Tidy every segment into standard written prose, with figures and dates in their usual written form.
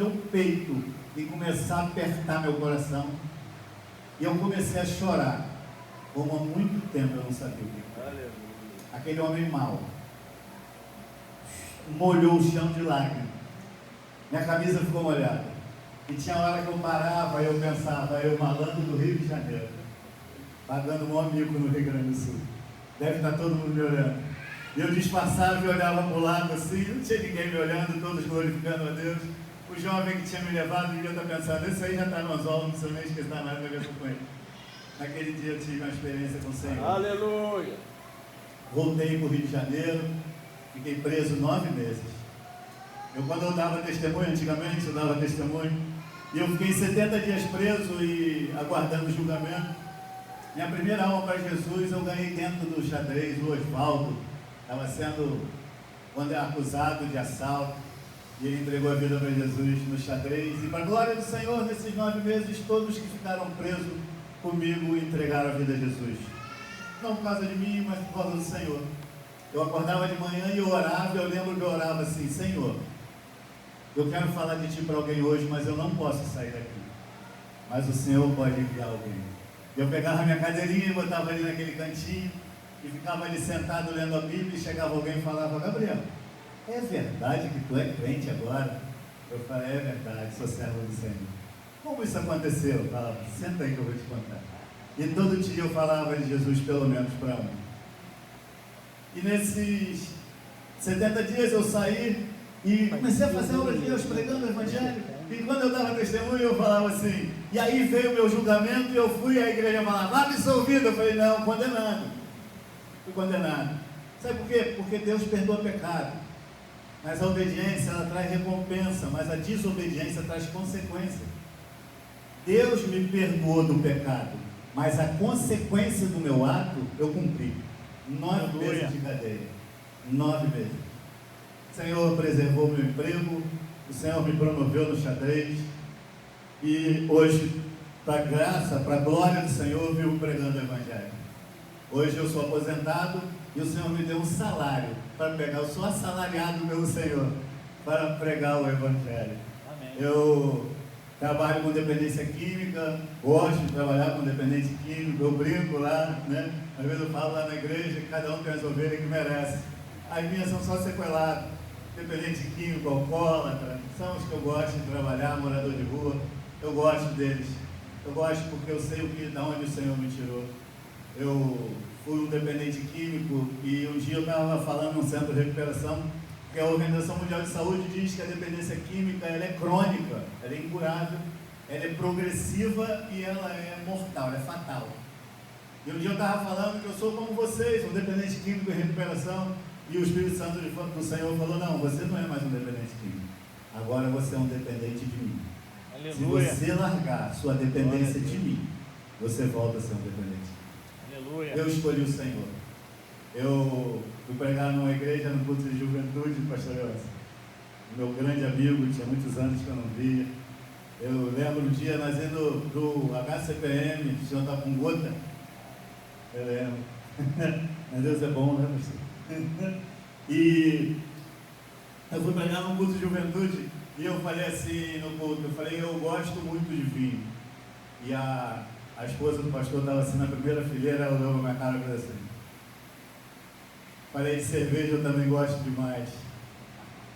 meu peito e começar a apertar meu coração. E eu comecei a chorar, como há muito tempo eu não sabia o que era. Aquele homem mau molhou o chão de lágrimas. Minha camisa ficou molhada. E tinha hora que eu parava e eu pensava, eu malandro do Rio de Janeiro, pagando um amigo no Rio Grande do Sul. Deve estar todo mundo me olhando. E eu disfarçava e olhava para o lado assim, não tinha ninguém me olhando, todos glorificando a Deus. O jovem que tinha me levado devia estar pensando, esse aí já está no anzol, não precisa nem esquecer nada a ver com ele. Naquele dia eu tive uma experiência com o Senhor. Aleluia! Voltei para o Rio de Janeiro, fiquei preso 9 meses. Quando eu dava testemunho, antigamente eu dava testemunho, e eu fiquei 70 dias preso e aguardando o julgamento. Minha primeira alma para Jesus eu ganhei dentro do xadrez. O Osvaldo estava sendo acusado de assalto, e ele entregou a vida para Jesus no xadrez. E para a glória do Senhor, nesses 9 meses, todos que ficaram presos comigo entregaram a vida a Jesus. Não por causa de mim, mas por causa do Senhor. Eu acordava de manhã e eu orava, eu lembro que eu orava assim, Senhor, eu quero falar de Ti para alguém hoje, mas eu não posso sair daqui. Mas o Senhor pode enviar alguém. Eu pegava minha cadeirinha e botava ali naquele cantinho, e ficava ali sentado lendo a Bíblia, e chegava alguém e falava, Gabriel, é verdade que tu é crente agora? Eu falei, é verdade, sou servo do Senhor. Como isso aconteceu? Eu falava, senta aí que eu vou te contar. E todo dia eu falava de Jesus pelo menos para um. E nesses 70 dias eu saí e comecei a fazer obra de Deus, pregando o Evangelho. E quando eu dava testemunho eu falava assim, e aí veio o meu julgamento e eu fui à igreja falar, absolvido. Eu falei, não, condenado. Fui condenado. Sabe por quê? Porque Deus perdoa pecado. Mas a obediência, ela traz recompensa, mas a desobediência traz consequência. Deus me perdoou do pecado, mas a consequência do meu ato, eu cumpri. 9 meses de cadeia. 9 meses. O Senhor preservou meu emprego, o Senhor me promoveu no xadrez, e hoje, para graça, para a glória do Senhor, eu vivo pregando o Evangelho. Hoje eu sou aposentado, e o Senhor me deu um salário para pregar. Eu sou assalariado pelo Senhor para pregar o Evangelho. Amém. Eu trabalho com dependência química, gosto de trabalhar com dependência química, eu brinco lá, né? Às vezes eu falo lá na igreja que cada um tem as ovelhas que merece. As minhas são só sequeladas, dependente químico, alcoólatra, são os que eu gosto de trabalhar, morador de rua, eu gosto deles. Eu gosto porque eu sei da onde o Senhor me tirou. Eu fui um dependente químico e um dia eu estava falando num centro de recuperação, que a Organização Mundial de Saúde diz que a dependência química ela é crônica, ela é incurável, ela é progressiva e ela é mortal, ela é fatal. E um dia eu estava falando que eu sou como vocês, um dependente químico em recuperação, e o Espírito Santo do Senhor falou, não, você não é mais um dependente químico, agora você é um dependente de mim. Aleluia. Se você largar sua dependência de mim, você volta a ser um dependente. Aleluia. Eu escolhi o Senhor. Eu fui pregar numa igreja no culto de juventude, pastor Elcio. Meu grande amigo, tinha muitos anos que eu não via. Eu lembro um dia nós indo do HCPM, o senhor está com gota. Eu lembro. Mas Deus é bom, né, pastor? E eu fui pregar num culto de juventude e eu falei assim no culto, eu falei, eu gosto muito de vinho. E a esposa do pastor estava assim na primeira fileira, ela olhou na minha cara e falou assim, falei, de cerveja eu também gosto demais.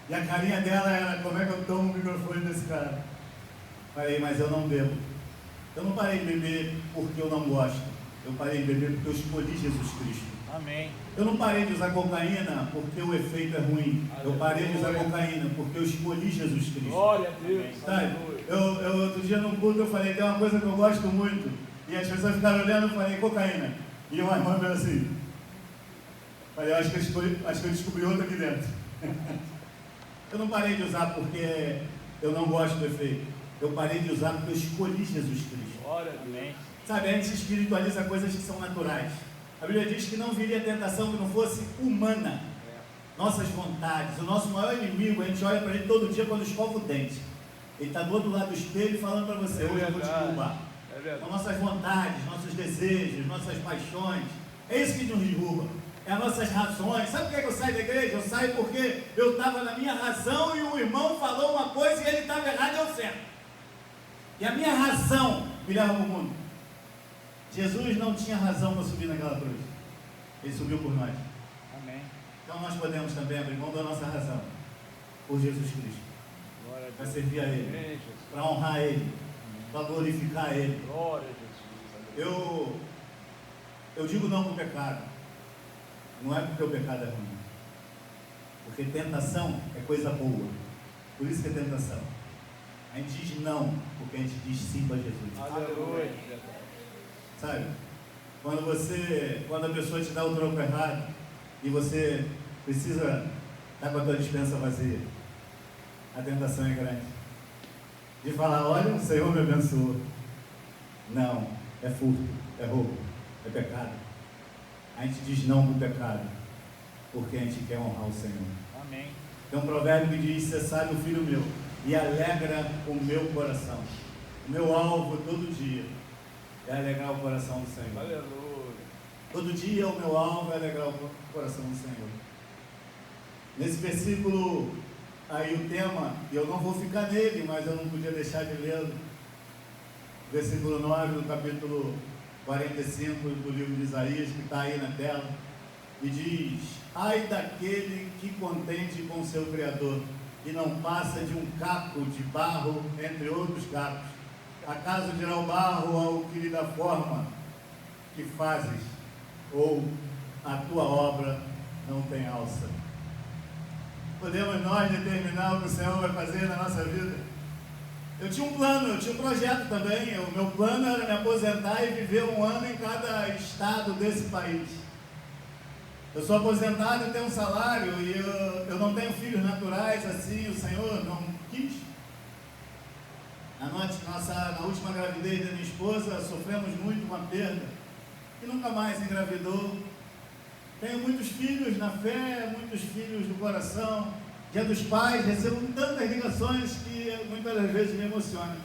E a carinha dela era, como é que eu tomo o microfone desse cara? Falei, mas eu não bebo. Eu não parei de beber porque eu não gosto. Eu parei de beber porque eu escolhi Jesus Cristo. Amém. Eu não parei de usar cocaína porque o efeito é ruim. Aleluia. Eu parei de usar cocaína porque eu escolhi Jesus Cristo. Glória a Deus. Sabe? Eu outro dia no culto eu falei, tem uma coisa que eu gosto muito. E as pessoas ficaram olhando, eu falei, cocaína. E uma irmã veio assim. Falei, acho que eu descobri outra aqui dentro. Eu não parei de usar porque eu não gosto do efeito. Eu parei de usar porque eu escolhi Jesus Cristo. Glória a Deus. Sabe, a gente espiritualiza coisas que são naturais. A Bíblia diz que não viria tentação que não fosse humana. Nossas vontades, o nosso maior inimigo, a gente olha para ele todo dia quando escova o dente. Ele está do outro lado do espelho falando para você, hoje eu vou te derrubar. São nossas vontades, nossos desejos, nossas paixões. É isso que nos derruba. É as nossas razões. Sabe por que eu saio da igreja? Eu saio porque eu estava na minha razão e o irmão falou uma coisa e ele estava errado e eu E a minha razão me leva para o mundo. Jesus não tinha razão para subir naquela cruz. Ele subiu por nós. Amém. Então nós podemos também abrir mão da nossa razão por Jesus Cristo. Glória a Para Deus. servir a Ele, Amém, Jesus. para honrar Ele, para glorificar Ele. Glória a Jesus. Eu digo não para o pecado. Não é porque o pecado é ruim. Porque tentação é coisa boa. Por isso que é tentação. A gente diz não, porque a gente diz sim para Jesus. Aleluia. Sabe? Quando a pessoa te dá o troco errado e você precisa estar com a tua despensa vazia, a tentação é grande. De falar, olha, o Senhor me abençoou. Não, é furto, é roubo, é pecado. A gente diz não para o pecado, porque a gente quer honrar o Senhor. Amém. Tem um provérbio que diz, ser sábio, filho meu, e alegra o meu coração. O meu alvo todo dia é alegrar o coração do Senhor. Aleluia. Todo dia o meu alvo é alegrar o coração do Senhor. Nesse versículo, aí o tema, e eu não vou ficar nele, mas eu não podia deixar de lê-lo. Versículo 9 do capítulo 45 do livro de Isaías, que está aí na tela, e diz, ai daquele que contente com o seu Criador, e não passa de um caco de barro entre outros cacos. Acaso dirá o barro ao que lhe dá forma, que fazes, ou a tua obra não tem alça? Podemos nós determinar o que o Senhor vai fazer na nossa vida? Eu tinha um plano, eu tinha um projeto também. O meu plano era me aposentar e viver um ano em cada estado desse país. Eu sou aposentado e tenho um salário, e eu não tenho filhos naturais, assim, o Senhor não quis. Na última gravidez da minha esposa, sofremos muito com a perda, e nunca mais engravidou. Tenho muitos filhos na fé, muitos filhos no coração. Dia dos Pais, recebo tantas ligações que muitas das vezes me emocionam.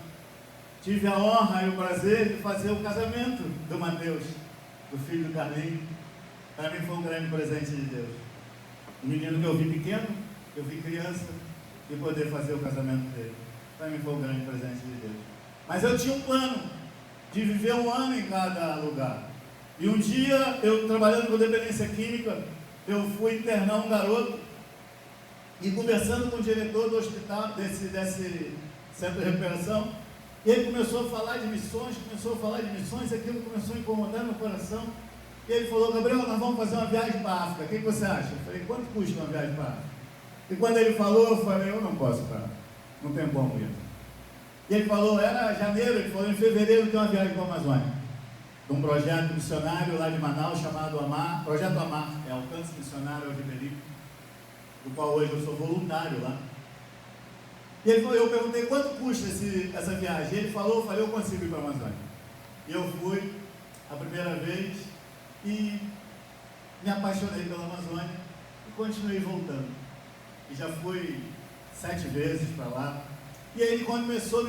Tive a honra e o prazer de fazer o casamento do Mateus, do filho do Carlinhos. Para mim foi um grande presente de Deus. Um menino que eu vi pequeno, eu vi criança, e poder fazer o casamento dele. Para mim foi um grande presente de Deus. Mas eu tinha um plano de viver um ano em cada lugar. E um dia, eu trabalhando com dependência química, eu fui internar um garoto, e conversando com o diretor do hospital, desse centro de recuperação, e ele começou a falar de missões, e aquilo começou a incomodar meu coração. E ele falou, Gabriel, nós vamos fazer uma viagem para a África, o que você acha? Eu falei, quanto custa uma viagem para a África? E quando ele falou, eu falei, eu não posso para, não tenho como ir. E ele falou, era janeiro, ele falou, em fevereiro tem uma viagem para a Amazônia, de um projeto missionário lá de Manaus, chamado AMAR, Projeto AMAR, é Alcance Missionário ao Ribeirinho, do qual hoje eu sou voluntário lá. E ele falou, eu perguntei, quanto custa essa viagem? E ele falou, eu falei, eu consigo ir para a Amazônia. E eu fui a primeira vez, e me apaixonei pela Amazônia, e continuei voltando. E já fui 7 vezes para lá. E aí ele começou a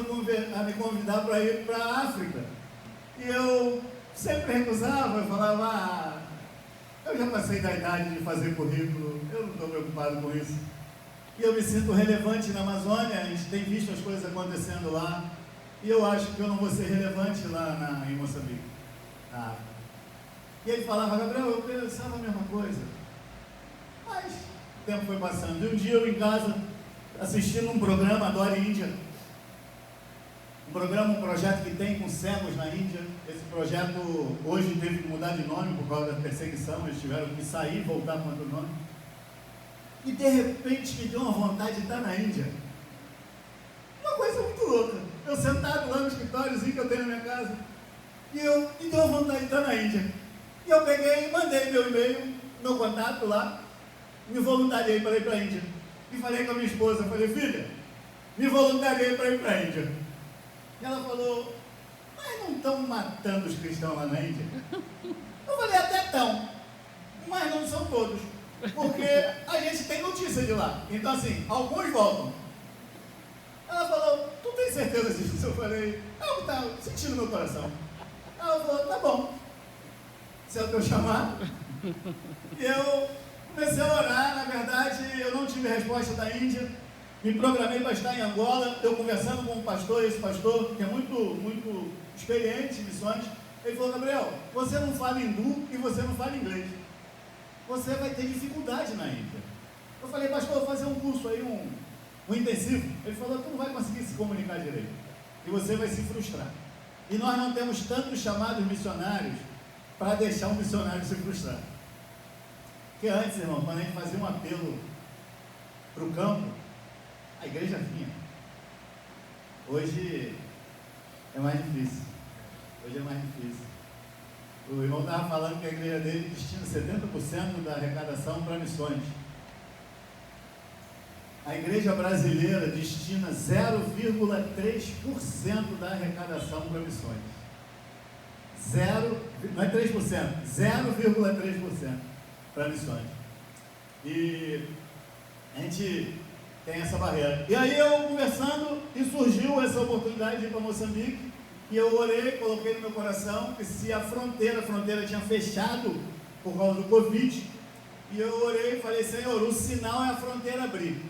me convidar para ir para a África. E eu sempre recusava, eu falava, eu já passei da idade de fazer currículo, eu não estou preocupado com isso. E eu me sinto relevante na Amazônia, a gente tem visto as coisas acontecendo lá, e eu acho que eu não vou ser relevante lá em Moçambique, na África. E ele falava, Gabriel, eu pensava a mesma coisa. Mas o tempo foi passando. E um dia eu em casa, assistindo um programa, Adore Índia, um projeto que tem com cegos na Índia. Esse projeto hoje teve que mudar de nome por causa da perseguição, eles tiveram que sair e voltar com outro nome. E de repente me deu uma vontade de estar na Índia. Uma coisa muito louca. Eu sentado lá no escritóriozinho que eu tenho na minha casa, e me deu uma vontade de estar na Índia. E eu peguei e mandei meu e-mail, meu contato lá, me voluntariei para ir para a Índia. E falei com a minha esposa, falei, filha, me voluntariei para ir para a Índia. E ela falou, mas não estão matando os cristãos lá na Índia? Eu falei, até estão, mas não são todos, porque a gente tem notícia de lá. Então assim, alguns voltam. Ela falou, tu tem certeza disso? Eu falei, eu estava sentindo no meu coração. Ela falou, tá bom, se é o teu chamado. E eu comecei a orar, na verdade eu não tive resposta da Índia. Me programei para estar em Angola, eu conversando com um pastor, esse pastor, que é muito experiente em missões, ele falou: Gabriel, você não fala hindu e você não fala inglês. Você vai ter dificuldade na Índia. Eu falei: pastor, vou fazer um curso aí, um intensivo. Ele falou: tu não vai conseguir se comunicar direito. E você vai se frustrar. E nós não temos tantos chamados missionários para deixar um missionário se frustrar. Porque antes, irmão, quando a gente fazia um apelo para o campo, a igreja vinha. Hoje é mais difícil. Hoje é mais difícil. O irmão estava falando que a igreja dele destina 70% da arrecadação para missões. A igreja brasileira destina 0,3% da arrecadação para missões. Não é 3%, 0,3% para missões. E a gente tem essa barreira. E aí eu conversando, e surgiu essa oportunidade de ir para Moçambique, e eu orei, coloquei no meu coração que se a fronteira tinha fechado por causa do Covid, e eu orei e falei: Senhor, o sinal é a fronteira abrir.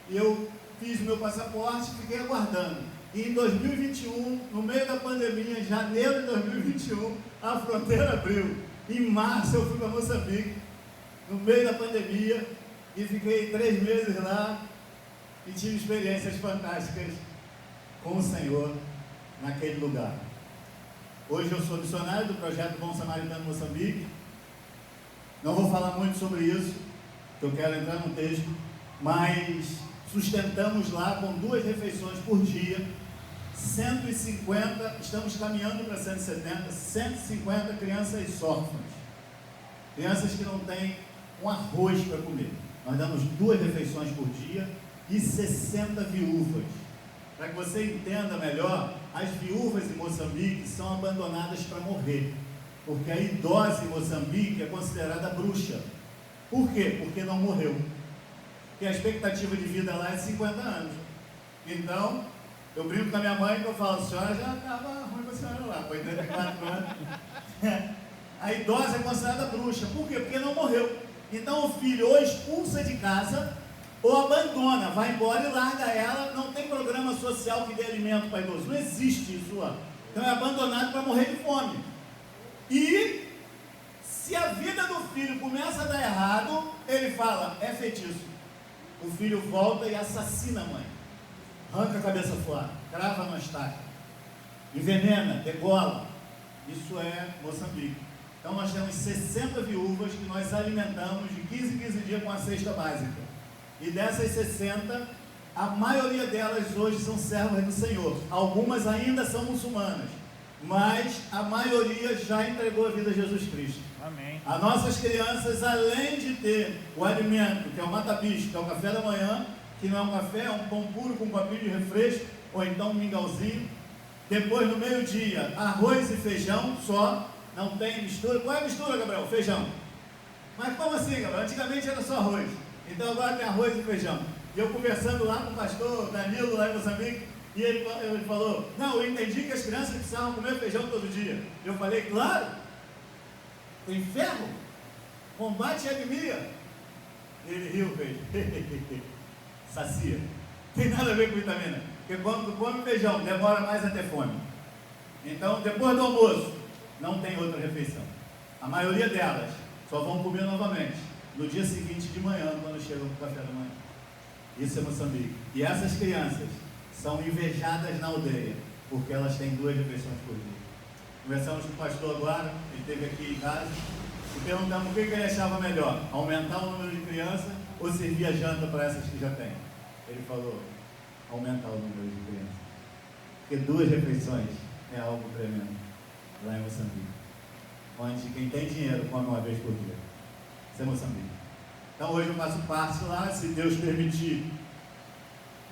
E eu fiz o meu passaporte e fiquei aguardando. E em 2021, no meio da pandemia, em janeiro de 2021, a fronteira abriu. Em março eu fui para Moçambique, no meio da pandemia, e fiquei 3 meses lá e tive experiências fantásticas com o Senhor naquele lugar. Hoje eu sou missionário do projeto Bom Samaritano Moçambique. Não vou falar muito sobre isso, porque eu quero entrar no texto, mas sustentamos lá com 2 refeições por dia, 150, estamos caminhando para 170, 150 crianças órfãs, crianças que não têm um arroz para comer. Nós damos 2 refeições por dia e 60 viúvas. Para que você entenda melhor, as viúvas em Moçambique são abandonadas para morrer, porque a idosa em Moçambique é considerada bruxa. Por quê? Porque não morreu. Porque a expectativa de vida lá é 50 anos. Então, eu brinco com a minha mãe que eu falo: a senhora já estava ruim para a senhora lá, com 84 anos. A idosa é considerada bruxa. Por quê? Porque não morreu. Então o filho ou expulsa de casa, ou abandona, vai embora e larga ela. Não tem programa social que dê alimento para idoso. Não existe isso lá. Então é abandonado para morrer de fome. E se a vida do filho começa a dar errado, ele fala: é feitiço. O filho volta e assassina a mãe. Arranca a cabeça fora, crava no estaca, envenena, degola. Isso é Moçambique. Então nós temos 60 viúvas que nós alimentamos de 15 em 15 dias com a cesta básica. E dessas 60, a maioria delas hoje são servas do Senhor. Algumas ainda são muçulmanas, mas a maioria já entregou a vida a Jesus Cristo. Amém. As nossas crianças, além de ter o alimento, que é o mata-bicho, que é o café da manhã, que não é um café, é um pão puro com um copinho de refresco, ou então um mingauzinho. Depois, no meio-dia, arroz e feijão só, não tem mistura. Qual é a mistura, Gabriel? Feijão. Mas como assim, Gabriel? Antigamente era só arroz, então agora tem arroz e feijão. E eu conversando lá com o pastor Danilo, lá em Moçambique, e ele falou: não, eu entendi que as crianças precisavam comer feijão todo dia. Eu falei: claro, tem ferro, combate a anemia. Ele riu, fez: sacia, tem nada a ver com vitamina, porque quando tu come feijão, demora mais a ter fome. Então, depois do almoço, não tem outra refeição. A maioria delas só vão comer novamente no dia seguinte de manhã, quando chegam para o café da manhã. Isso é Moçambique. E essas crianças são invejadas na aldeia, porque elas têm 2 refeições por dia. Conversamos com o pastor agora, ele esteve aqui em casa, e perguntamos o que ele achava melhor: aumentar o número de crianças ou servir a janta para essas que já têm. Ele falou: aumentar o número de crianças, porque 2 refeições é algo tremendo lá em Moçambique, onde quem tem dinheiro come uma vez por dia. Isso é Moçambique. Então hoje eu faço parte lá, se Deus permitir.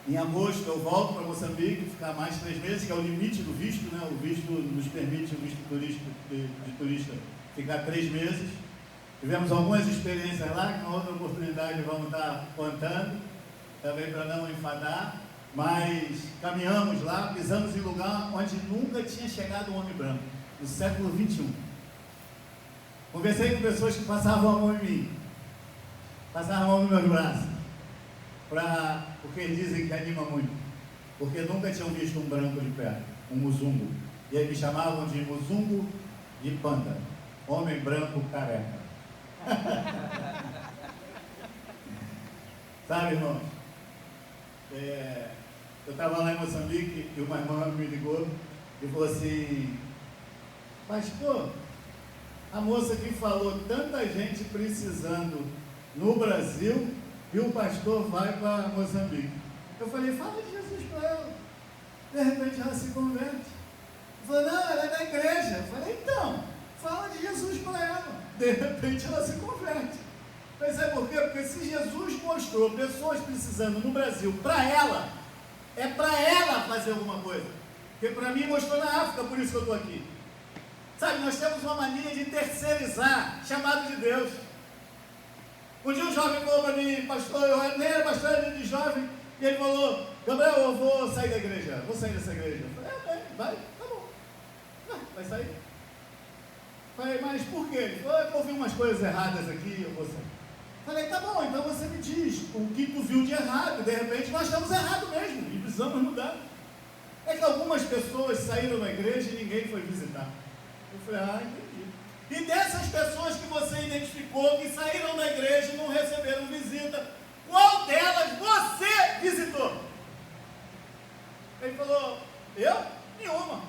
Em agosto eu volto para Moçambique, ficar mais 3 meses, que é o limite do visto, né? O visto nos permite, o visto de turista, ficar 3 meses. Tivemos algumas experiências lá, que na outra oportunidade vamos estar contando, também para não enfadar, mas caminhamos lá, pisamos em lugar onde nunca tinha chegado um homem branco, no século 21. Conversei com pessoas que passavam a mão em mim, passavam a mão nos meus braços. porque dizem que anima muito, porque nunca tinham visto um branco de perto, um muzungo, e aí me chamavam de muzungo de panda, homem branco careca. Sabe, irmãos, eu estava lá em Moçambique e uma irmã me ligou e falou assim: pastor, a moça que falou tanta gente precisando no Brasil e o pastor vai para Moçambique. Eu falei: fala de Jesus para ela. De repente ela se converte. Eu falei: não, ela é da igreja. Eu falei: então, fala de Jesus para ela. De repente ela se converte. Mas sabe por quê? Porque se Jesus mostrou pessoas precisando no Brasil para ela, é para ela fazer alguma coisa. Porque para mim mostrou na África, por isso que eu estou aqui. Sabe, nós temos uma mania de terceirizar chamado de Deus. Um dia um jovem falou para mim: pastor, eu nem era pastor, era de jovem, e ele falou: Gabriel, eu vou sair da igreja, vou sair dessa igreja. Eu falei: bem, vai, tá bom. Vai sair? Eu falei: mas por quê? Ele falou: eu ouvi umas coisas erradas aqui, eu vou sair. Eu falei: tá bom, então você me diz o que tu viu de errado. De repente nós estamos errados mesmo e precisamos mudar. É que algumas pessoas saíram da igreja e ninguém foi visitar. Eu falei: entendi. E dessas pessoas que você identificou, que saíram da igreja e não receberam visita, qual delas você visitou? Ele falou: eu? Nenhuma.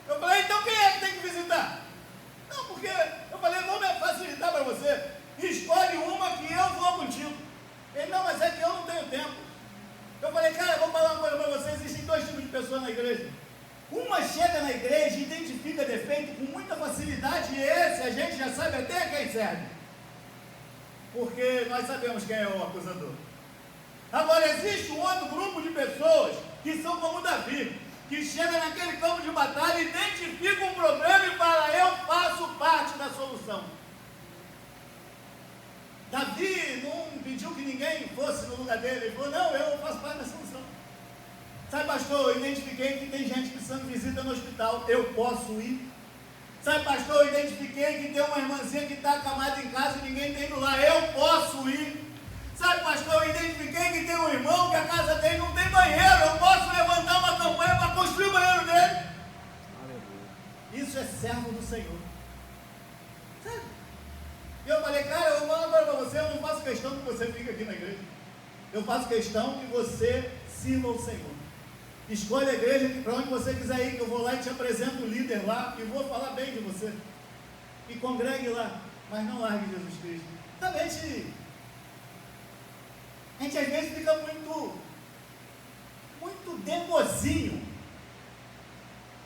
Eu falei: então quem é que tem que visitar? Não, porque eu falei: vou me facilitar para você. Escolhe uma que eu vou contigo. Ele: não, mas é que eu não tenho tempo. Eu falei: cara, eu vou falar uma coisa para você. Existem dois tipos de pessoas na igreja. Uma chega na igreja e identifica defeito com muita facilidade, e esse a gente já sabe até quem serve, porque nós sabemos quem é o acusador. Agora, existe um outro grupo de pessoas que são como Davi, que chega naquele campo de batalha, identifica um problema e fala: eu faço parte da solução. Davi não pediu que ninguém fosse no lugar dele, ele falou: não, eu faço parte da solução. Sabe, pastor, eu identifiquei que tem gente precisando de visita no hospital, eu posso ir. Sabe, pastor, eu identifiquei que tem uma irmãzinha que está acamada em casa e ninguém tem indo lá, eu posso ir. Sabe, pastor, eu identifiquei que tem um irmão que a casa dele não tem banheiro, eu posso levantar uma campanha para construir o banheiro dele. Isso é servo do Senhor. Sabe? E eu falei: cara, eu vou falar agora para você, eu não faço questão que você fique aqui na igreja. Eu faço questão que você sirva o Senhor. Escolha a igreja para onde você quiser ir, que eu vou lá e te apresento o líder lá, e vou falar bem de você. E congregue lá, mas não largue Jesus Cristo. Sabe, a gente às vezes fica muito demozinho.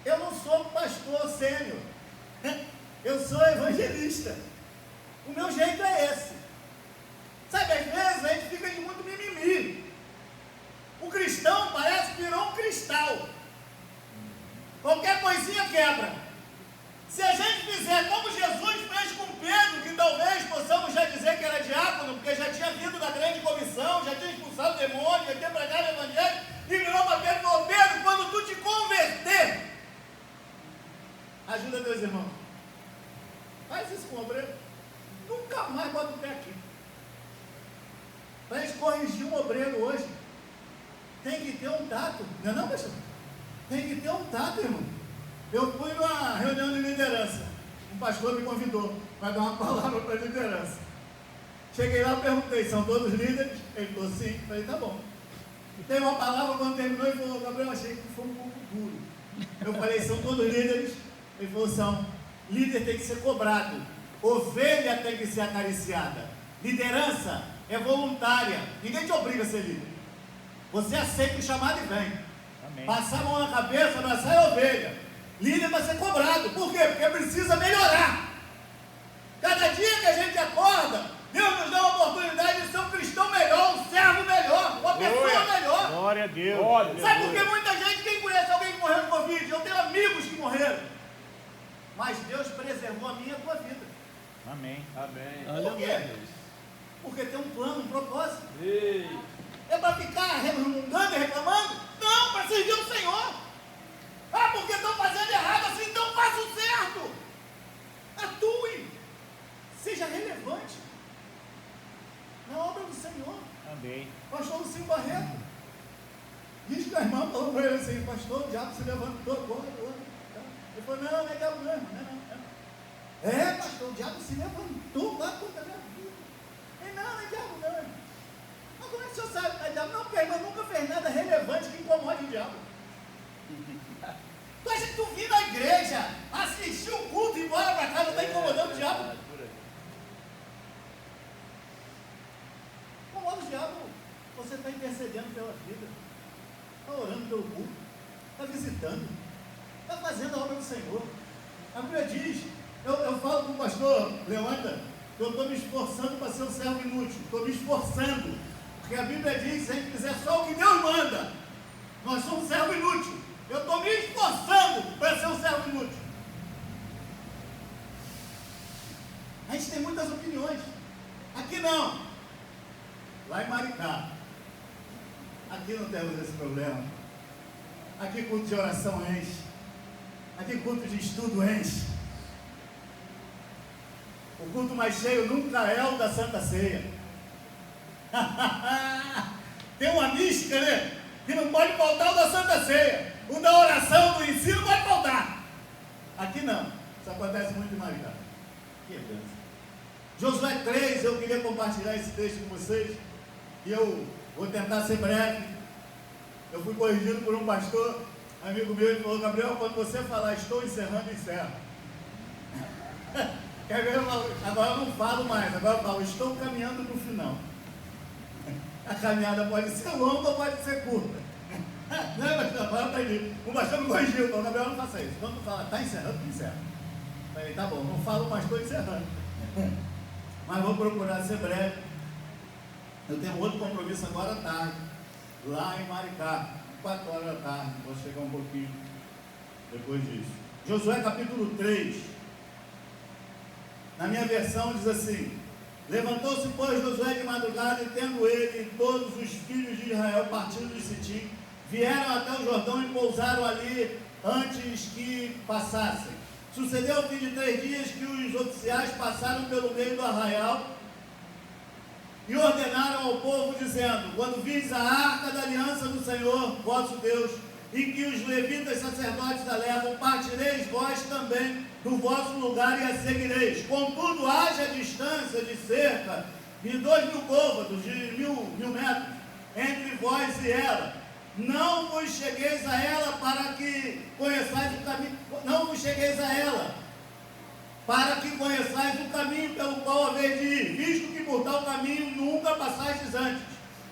Eu não sou pastor sênior, eu sou evangelista. O meu jeito é esse. Sabe, às vezes a gente fica de muito mimimi. O cristão parece que virou um cristal. Qualquer coisinha quebra. Se a gente fizer como Jesus fez com Pedro, que talvez possamos já dizer que era diácono, porque já tinha vindo da grande comissão, já tinha expulsado o demônio, já tinha pregado o evangelho, e virou para Pedro e falou: Pedro, quando tu te converter, ajuda teus irmãos. Faz isso com o obreiro. Nunca mais bota o pé aqui. Para a gente corrigir um obreiro hoje, tem que ter um tato, não é não, pastor? Tem que ter um tato, irmão. Eu fui numa reunião de liderança, um pastor me convidou para dar uma palavra para a liderança. Cheguei lá e perguntei: são todos líderes? Ele falou: sim. Eu falei: tá bom. Tem uma palavra, quando terminou, ele falou: Gabriel, achei que foi um pouco duro. Eu falei: são todos líderes? Ele falou: são. Líder tem que ser cobrado, ovelha tem que ser acariciada, liderança é voluntária, ninguém te obriga a ser líder. Você aceita o chamado e vem. Amém. Passar a mão na cabeça, abraçar a ovelha. Líder vai ser cobrado. Por quê? Porque precisa melhorar. Cada dia que a gente acorda, Deus nos dá uma oportunidade de ser um cristão melhor, um servo melhor, uma pessoa melhor. Glória a Deus. Sabe por que muita gente, quem conhece alguém que morreu de Covid? Eu tenho amigos que morreram. Mas Deus preservou a minha e a tua vida. Amém. Amém. Por quê? Porque tem um plano, um propósito. Ei. É para ficar resmungando e reclamando? Não, para servir o Senhor. Ah, porque estão fazendo errado assim, então faça o certo. Atue. Seja relevante na obra do Senhor. Amém. Pastor Lucinho pastor, o diabo se levantou. Ele falou, não é diabo não, irmão, não. É, pastor, o diabo se levantou lá contra a minha vida. Ele, não é diabo não, irmão. Mas como é que o senhor sabe que não é diabo? Não, porque a irmã nunca fez nada relevante que incomode o diabo. Tu acha que tu vir na igreja, assistir o culto e ir embora para casa, está incomodando o diabo? Incomoda o diabo. Você está intercedendo pela vida, está orando pelo culto, está visitando, está fazendo a obra do Senhor. A Bíblia diz, eu falo com o pastor Leandro, que eu estou me esforçando para ser um servo inútil, estou me esforçando, porque a Bíblia diz, se a gente fizer só o que Deus manda, nós somos um servo inútil. Eu estou me esforçando para ser um servo inútil. A gente tem muitas opiniões. Aqui não. Lá em Maricá. Aqui não temos esse problema. Aqui culto de oração enche. Aqui culto de estudo enche. O culto mais cheio nunca é o da Santa Ceia. Tem uma mística, né? Que não pode faltar o da Santa Ceia. O da oração, do ensino pode faltar. Aqui não. Isso acontece muito em Maricá. Que bênção. Josué 3, eu queria compartilhar esse texto com vocês. E eu vou tentar ser breve. Eu fui corrigido por um pastor, amigo meu, ele falou, Gabriel, quando você falar estou encerrando, encerra. Agora eu não falo mais, agora eu falo, estou caminhando para o final. A caminhada pode ser longa ou pode ser curta. Não é, pastor? Agora está aí. O pastor me corrigiu, falou, Gabriel, não faça isso. Quando tu fala, está encerrando, encerra. Eu falei, tá bom, não falo mais, estou encerrando. Mas vou procurar ser breve. Eu tenho outro compromisso agora à tarde, lá em Maricá, 4 horas da tarde, vou chegar um pouquinho depois disso. Josué capítulo 3, na minha versão diz assim, levantou-se, pois, Josué de madrugada, e tendo ele e todos os filhos de Israel partindo de Sitim, vieram até o Jordão e pousaram ali antes que passassem. Sucedeu ao fim de 3 dias que os oficiais passaram pelo meio do arraial e ordenaram ao povo, dizendo, quando vis a arca da aliança do Senhor, vosso Deus, em que os levitas sacerdotes a levam, partireis vós também do vosso lugar e a seguireis. Contudo, haja distância de cerca de 2.000 côvados, de 1.000 metros, entre vós e ela. Não vos chegueis a ela para que conheçais o caminho, não vos chegueis a ela, para que conheçais o caminho pelo qual haveis de ir, visto que por tal caminho nunca passastes antes.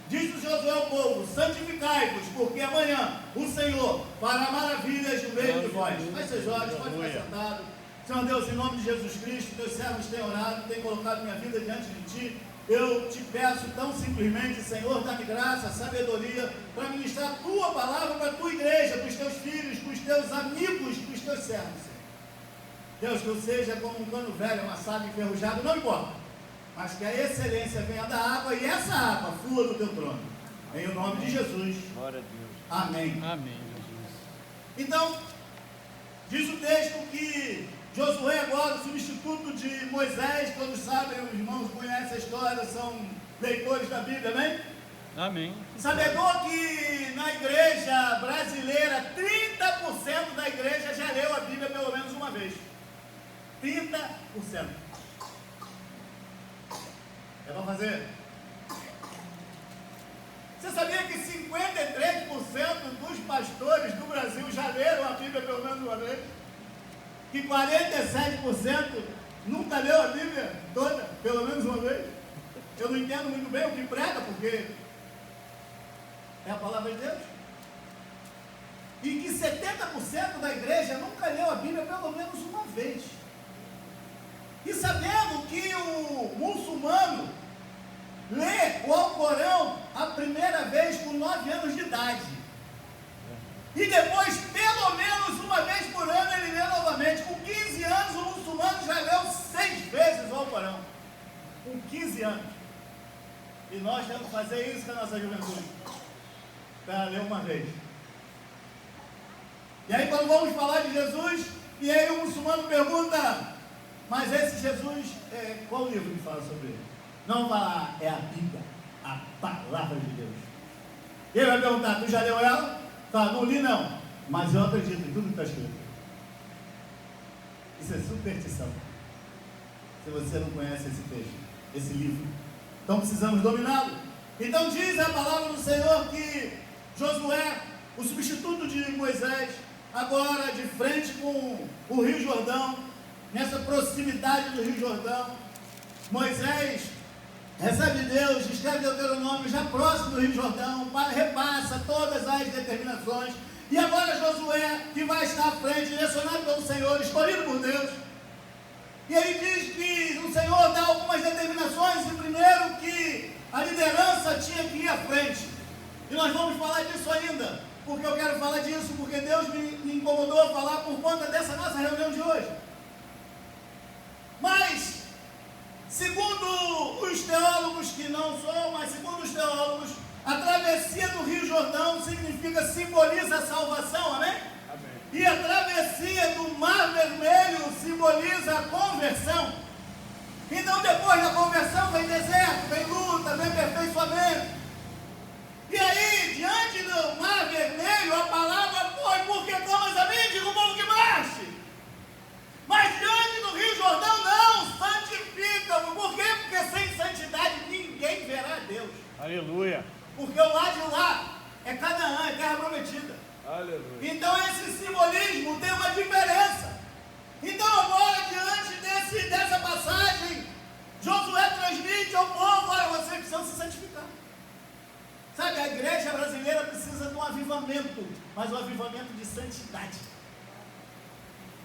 Disse Josué ao povo, santificai-vos, porque amanhã o Senhor fará maravilhas no meio de vós. Feche seus olhos, pode ficar sentado. Senhor Deus, em nome de Jesus Cristo, teus servos têm orado, têm colocado minha vida diante de Ti. Eu te peço tão simplesmente, Senhor, dá-me graça, sabedoria, para ministrar a Tua palavra para a Tua igreja, para os Teus filhos, para os Teus amigos, para os Teus servos. Deus, que eu seja como um cano velho, amassado, enferrujado, não importa, mas que a excelência venha da água e essa água flua do Teu trono. Em o nome de Jesus. Glória a Deus. Amém. Amém, Jesus. Então, diz o texto que Josué agora, o substituto de Moisés, todos sabem, os irmãos conhecem a história, são leitores da Bíblia, amém? Amém. Sabedor que na igreja brasileira, 30% da igreja já leu a Bíblia pelo menos uma vez. 30%. É para fazer? Você sabia que 53% dos pastores do Brasil já leram a Bíblia pelo menos uma vez? Que 47% nunca leu a Bíblia toda, pelo menos uma vez? Eu não entendo muito bem o que prega, porque é a palavra de Deus. E que 70% da igreja nunca leu a Bíblia pelo menos uma vez. E sabendo que o muçulmano lê o Alcorão a primeira vez com 9 anos de idade. E depois, pelo menos uma vez por ano, ele lê novamente. Com 15 anos, o muçulmano já leu 6 vezes o Alcorão. Com 15 anos. E nós temos que fazer isso com a nossa juventude. Para ler uma vez. E aí, quando vamos falar de Jesus, e aí o muçulmano pergunta, mas esse Jesus, qual livro que fala sobre ele? Não falar, é a Bíblia, a palavra de Deus. E ele vai perguntar, tu já leu ela? Fala, não li não. Mas eu acredito em tudo que está escrito. Isso é superstição. Se você não conhece esse texto, esse livro. Então precisamos dominá-lo. Então diz a palavra do Senhor que Josué, o substituto de Moisés, agora de frente com o Rio Jordão, nessa proximidade do Rio Jordão, Moisés recebe Deus, escreve Deuteronômio já próximo do Rio Jordão, repassa todas as determinações, e agora Josué, que vai estar à frente, direcionado pelo Senhor, escolhido por Deus, e ele diz que o Senhor dá algumas determinações, e primeiro que a liderança tinha que ir à frente, e nós vamos falar disso ainda, porque eu quero falar disso, porque Deus me incomodou a falar por conta dessa nossa reunião de hoje. Mas, segundo os teólogos, que não sou, mas segundo os teólogos, a travessia do Rio Jordão simboliza a salvação, amém? Amém. E a travessia do Mar Vermelho simboliza a conversão. Então, depois da conversão, vem deserto, vem luta, vem aperfeiçoamento. E aí, diante do Mar Vermelho, a palavra foi: porque comas a mim, diga o povo que marche. Mas diante do Rio Jordão, não, santifica-o. Por quê? Porque sem santidade ninguém verá Deus. Aleluia. Porque o lado de lá é Canaã, é terra prometida. Aleluia. Então esse simbolismo tem uma diferença. Então agora, diante dessa passagem, Josué transmite ao povo: olha, vocês precisam se santificar. Sabe, a igreja brasileira precisa de um avivamento, mas um avivamento de santidade.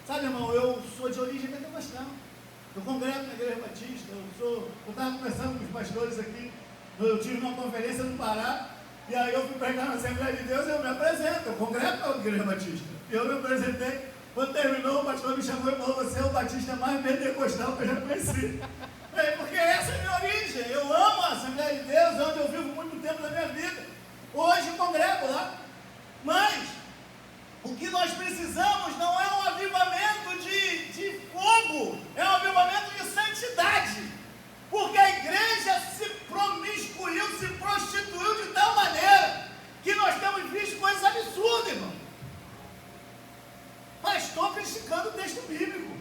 Sabe, irmão, eu sou de origem pentecostal. Eu congrego na igreja batista. Eu estava conversando com os pastores aqui. Eu tive uma conferência no Pará. E aí eu fui pregar na Assembleia de Deus e eu me apresento. Eu congrego na igreja batista. E eu me apresentei. Quando terminou, o pastor me chamou e falou: você é o batista mais pentecostal que eu já conheci. Porque essa é a minha origem. Eu amo a Assembleia de Deus, é onde eu vivo muito tempo da minha vida. Hoje eu congrego lá. Mas o que nós precisamos não é um avivamento de fogo, é um avivamento de santidade. Porque a igreja se promiscuiu, se prostituiu de tal maneira que nós temos visto coisas absurdas, irmão. Pastor criticando o texto bíblico.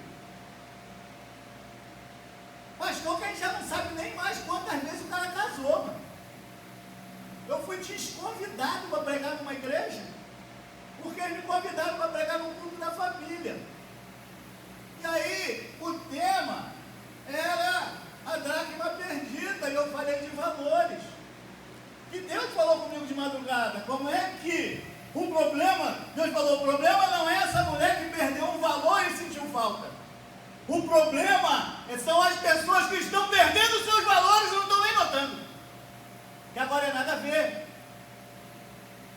Pastor que a gente já não sabe nem mais quantas vezes o cara casou, mano. Eu fui desconvidado para pregar numa igreja, porque eles me convidaram para pregar no culto da família. E aí, o tema era a dracma perdida, e eu falei de valores. E Deus falou comigo de madrugada: como é que o problema, Deus falou, o problema não é essa mulher que perdeu um valor e sentiu falta. O problema são as pessoas que estão perdendo os seus valores e não estão nem notando. Que agora é nada a ver.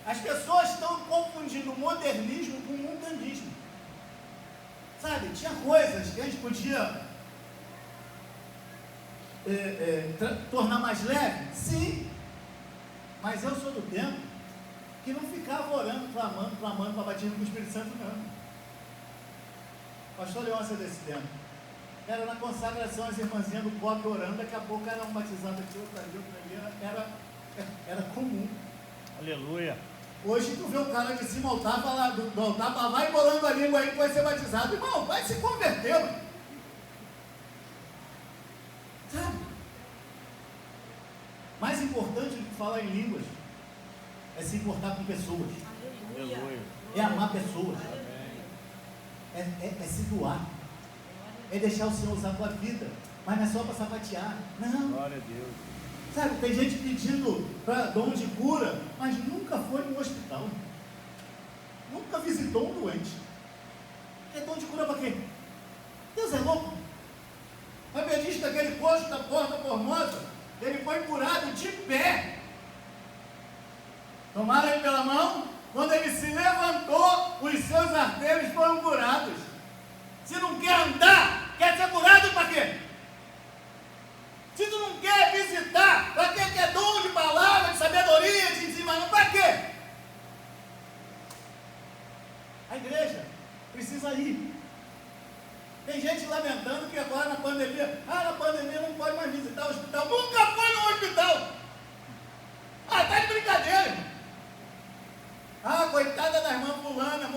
As pessoas estão confundindo modernismo com mundanismo. Sabe, tinha coisas que a gente podia tornar mais leve? Sim. Mas eu sou do tempo que não ficava orando, clamando para batismo com o Espírito Santo, não. Pastor Leôncio é desse tempo. Era na consagração, as irmãzinhas do coque orando, daqui a pouco era um batizado aqui, outro ali, era comum. Aleluia. Hoje tu vê um cara de cima do altar, do altar, fala: vai bolando a língua aí que vai ser batizado. Irmão, vai se converter, mano. Sabe? Mais importante do que falar em línguas é se importar com pessoas. Aleluia. É amar pessoas. É se doar. É deixar o Senhor usar a tua vida. Mas não é só para sapatear. Não. Glória a Deus. Sabe, tem gente pedindo para dom de cura, mas nunca foi no hospital. Nunca visitou um doente. É dom de cura para quê? Deus é louco. A pedista daquele posto da Porta Formosa, ele foi curado de pé. Tomaram ele pela mão, quando ele se levantou, os seus artérios foram curados. Se não quer andar, quer ser curado para quê? Se tu não quer visitar, para que é dom de palavra, de sabedoria, de ensino, para quê? A igreja precisa ir. Tem gente lamentando que agora na pandemia não pode mais visitar o hospital. Nunca foi no hospital. Tá de brincadeira, irmão. Coitada da irmã fulana,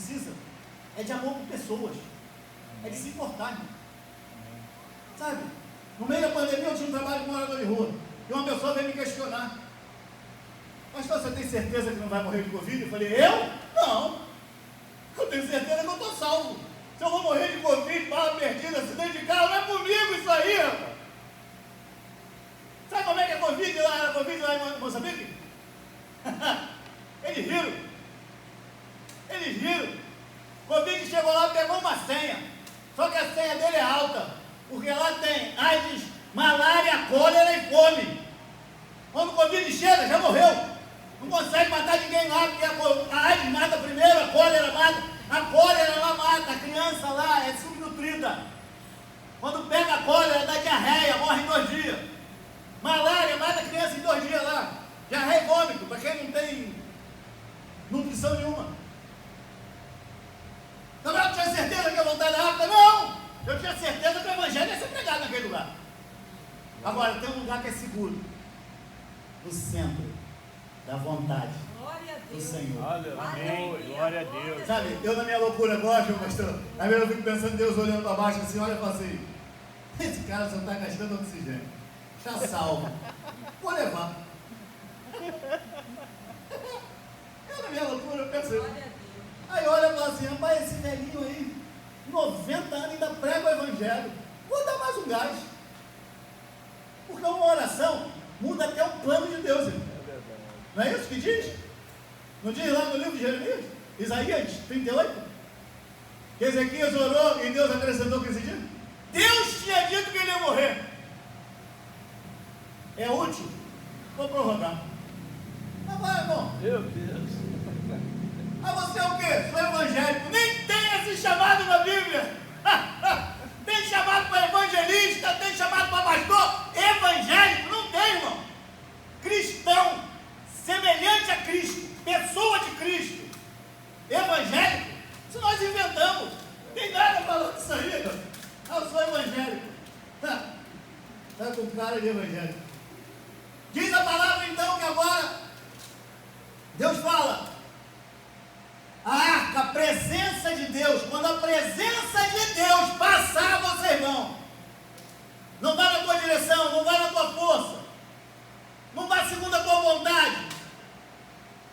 precisa é de amor por pessoas, é de se importar, irmão. Sabe? No meio da pandemia eu tinha um trabalho com morador de rua, e uma pessoa veio me questionar: pastor, você tem certeza que não vai morrer de Covid? Eu falei: eu? Não, eu tenho certeza que eu estou salvo. Se eu vou morrer de Covid, bala perdida, acidente de carro, não é comigo isso aí, rapaz. Sabe como é que é Covid lá? Era Covid lá em Moçambique? Eles riram. Covid chegou lá e pegou uma senha. Só que a senha dele é alta, porque lá tem AIDS, malária, cólera e fome. Quando o Covid chega, já morreu. Não consegue matar ninguém lá, porque a AIDS mata primeiro, a cólera mata. A cólera ela mata, a criança lá é subnutrida. Quando pega a cólera, dá diarreia, morre em 2 dias. Malária mata a criança em 2 dias lá. Diarreia e vômito, para quem não tem nutrição nenhuma. Então eu tinha certeza que ia voltar na África? Não! Eu tinha certeza que o evangelho ia ser pregado naquele lugar. Agora, tem um lugar que é seguro. No centro da vontade do Senhor. Amém. Glória a Deus. Sabe, eu na minha loucura gosto, pastor. Aí eu fico pensando, Deus olhando para baixo assim, olha e fala assim: esse cara só está gastando oxigênio. Está salvo. Vou levar. Eu na minha loucura, eu pensei. Aí olha e fala assim: rapaz, esse velhinho aí, 90 anos, ainda prega o evangelho. Vou dar mais um gás. Porque uma oração muda até o plano de Deus, irmão. Não é isso que diz? Não diz lá no livro de Jeremias? Isaías 38? Que Ezequias orou e Deus acrescentou 15 dias? Deus tinha dito que ele ia morrer. É útil? Vou prorrogar. Agora, irmão. Meu Deus. Ah, você é o quê? Sou evangélico. Nem tem esse chamado na Bíblia. Tem chamado para evangelista, tem chamado para pastor. Evangélico não tem, irmão. Cristão, semelhante a Cristo, pessoa de Cristo. Evangélico, se nós inventamos. Tem nada falando disso aí. Eu sou evangélico. Está com cara de evangélico. Diz a palavra então que agora Deus fala: a arca, a presença de Deus. Quando a presença de Deus passar, você, irmão, não vai na tua direção, não vai na tua força, não vai segundo a tua vontade,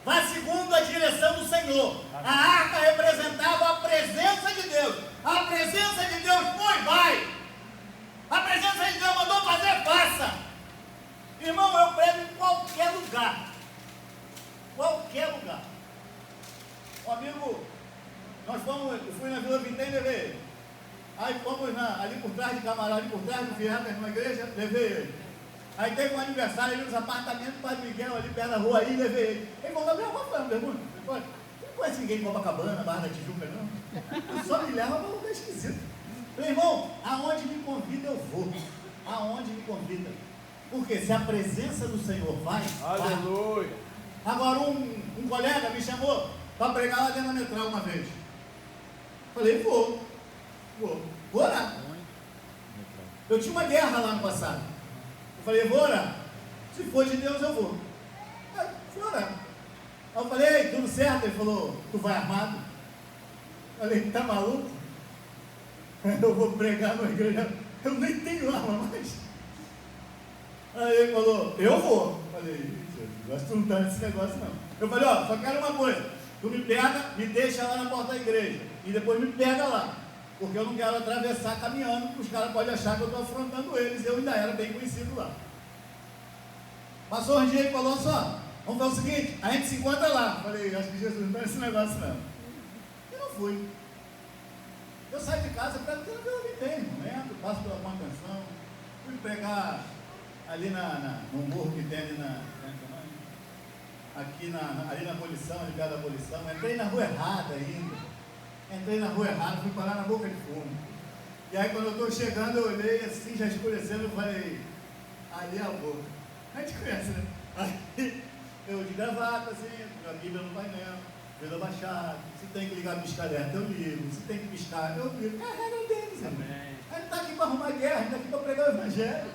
vai segundo a direção do Senhor. A arca representava a presença de Deus. A presença de Deus foi, vai. A presença de Deus mandou fazer, faça. Irmão, eu prego em qualquer lugar. Qualquer lugar. Um amigo, eu fui na Vila Vintém e levei ele. Aí fomos ali por trás de Camarão, ali por trás do Fiat, numa igreja, levei ele. Aí teve um aniversário ali nos apartamentos do Padre Miguel, ali perto da rua, aí levei ele. Ele falou: Gabriel, vamos fazer uma pergunta? Você não conhece ninguém em Copacabana, Barra da Tijuca, não? Eu só me leva para um lugar esquisito. Meu irmão, aonde me convida eu vou. Aonde me convida. Porque se a presença do Senhor vai. Aleluia. Agora um colega me chamou para pregar lá dentro da Metral uma vez. Falei: vou orar. Eu tinha uma guerra lá no passado. Eu falei: vou orar. Se for de Deus, eu vou. Aí fui orar. Aí eu falei: ei, tudo certo? Ele falou: tu vai armado? Eu falei: tá maluco? Eu vou pregar numa igreja, eu nem tenho arma mais. Aí ele falou: eu vou. Eu falei: Jesus, tu não tá nesse negócio não. Eu falei: ó, só quero uma coisa. Tu me pega, me deixa lá na porta da igreja. E depois me pega lá. Porque eu não quero atravessar caminhando, porque os caras podem achar que eu estou afrontando eles. Eu ainda era bem conhecido lá. Passou um dia e falou: só, vamos fazer o seguinte, a gente se encontra lá. Eu falei: acho que Jesus não está nesse negócio não. E não fui. Eu saio de casa para ter o que tem, entro, passo pela manutenção, fui pregar ali no morro que tem ali ali na abolição, ali perto da abolição. Entrei na rua errada ainda. Fui parar na Boca de Fumo. E aí quando eu estou chegando, eu olhei assim, já escurecendo, eu falei: ali é a boca. A gente conhece, né? Aí eu de gravata, assim, a Bíblia no painel, Bíblia abaixada. Se tem que ligar a pisca-alerta, eu ligo. Se tem que piscar, eu ligo. É a regra deles, amém. A gente está aqui para arrumar guerra, a gente está aqui para pregar o evangelho.